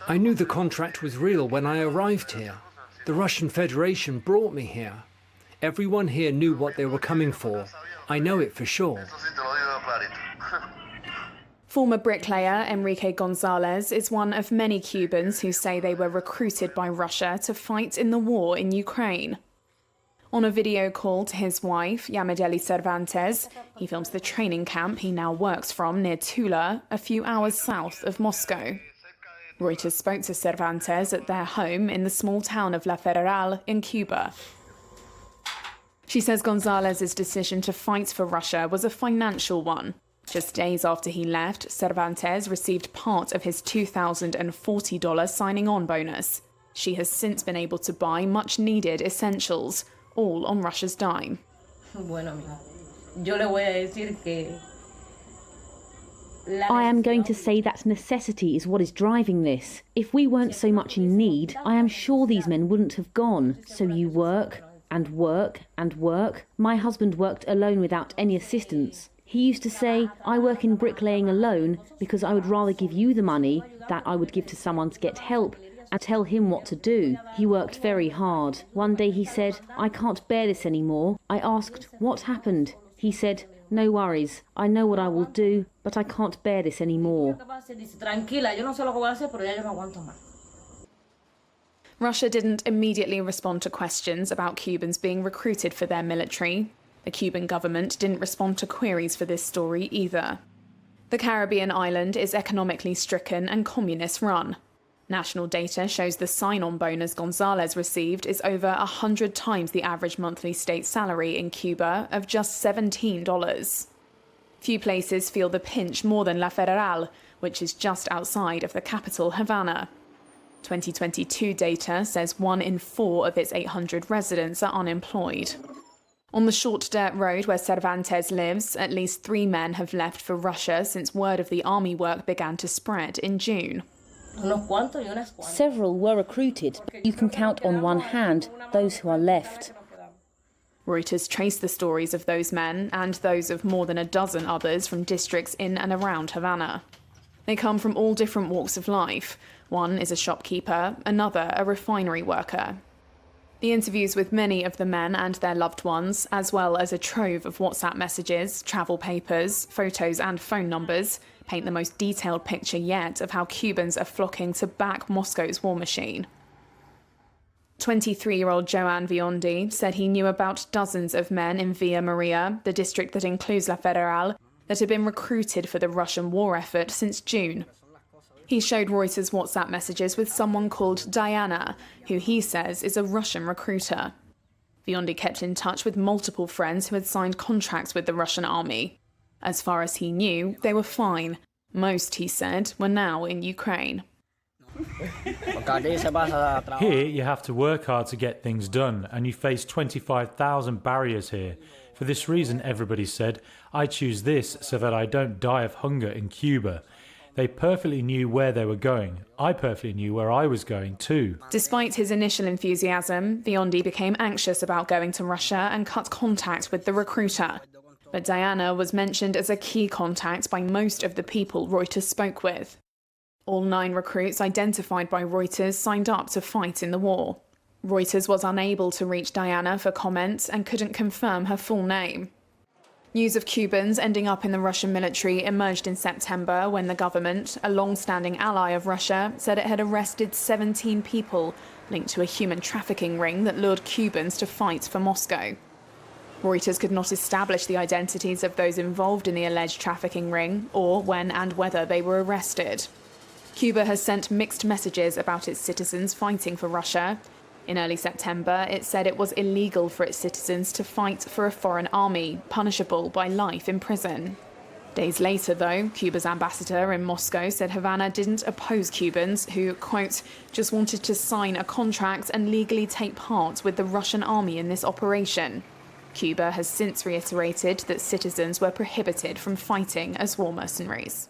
I knew the contract was real when I arrived here. The Russian Federation brought me here. Everyone here knew what they were coming for. I know it for sure. Former bricklayer Enrique Gonzalez is one of many Cubans who say they were recruited by Russia to fight in the war in Ukraine. On a video call to his wife, Yamideli Cervantes, he films the training camp he now works from near Tula, a few hours south of Moscow. Reuters spoke to Cervantes at their home in the small town of La Federal in Cuba. She says Gonzalez's decision to fight for Russia was a financial one. Just days after he left, Cervantes received part of his $2,040 signing-on bonus. She has since been able to buy much-needed essentials, all on Russia's dime. I am going to say that necessity is what is driving this. If we weren't so much in need, I am sure these men wouldn't have gone. So you work and work and work. My husband worked alone without any assistance. He used to say, I work in bricklaying alone because I would rather give you the money that I would give to someone to get help and tell him what to do. He worked very hard. One day he said, I can't bear this anymore. I asked, what happened? He said, no worries, I know what I will do, but I can't bear this anymore. Russia didn't immediately respond to questions about Cubans being recruited for their military. The Cuban government didn't respond to queries for this story either. The Caribbean island is economically stricken and communist-run. National data shows the sign-on bonus Gonzalez received is over 100 times the average monthly state salary in Cuba of just $17. Few places feel the pinch more than La Federal, which is just outside of the capital, Havana. 2022 data says 1 in 4 of its 800 residents are unemployed. On the short dirt road where Cervantes lives, at least 3 men have left for Russia since word of the army work began to spread in June. Several were recruited, but you can count on one hand those who are left. Reuters traced the stories of those men and those of more than a dozen others from districts in and around Havana. They come from all different walks of life. One is a shopkeeper, another a refinery worker. The interviews with many of the men and their loved ones, as well as a trove of WhatsApp messages, travel papers, photos and phone numbers, paint the most detailed picture yet of how Cubans are flocking to back Moscow's war machine. 23-year-old Joan Biondi said he knew about dozens of men in Villa Maria, the district that includes La Federal, that had been recruited for the Russian war effort since June. He showed Reuters WhatsApp messages with someone called Diana, who he says is a Russian recruiter. Biondi kept in touch with multiple friends who had signed contracts with the Russian army. As far as he knew, they were fine. Most, he said, were now in Ukraine. Here you have to work hard to get things done, and you face 25,000 barriers here. For this reason, everybody said, I choose this so that I don't die of hunger in Cuba. They perfectly knew where they were going. I perfectly knew where I was going too. Despite his initial enthusiasm, Biondi became anxious about going to Russia and cut contact with the recruiter. But Diana was mentioned as a key contact by most of the people Reuters spoke with. All 9 recruits identified by Reuters signed up to fight in the war. Reuters was unable to reach Diana for comment and couldn't confirm her full name. News of Cubans ending up in the Russian military emerged in September when the government, a long-standing ally of Russia, said it had arrested 17 people linked to a human trafficking ring that lured Cubans to fight for Moscow. Reuters could not establish the identities of those involved in the alleged trafficking ring or when and whether they were arrested. Cuba has sent mixed messages about its citizens fighting for Russia. In early September, it said it was illegal for its citizens to fight for a foreign army, punishable by life in prison. Days later, though, Cuba's ambassador in Moscow said Havana didn't oppose Cubans who, quote, just wanted to sign a contract and legally take part with the Russian army in this operation. Cuba has since reiterated that citizens were prohibited from fighting as war mercenaries.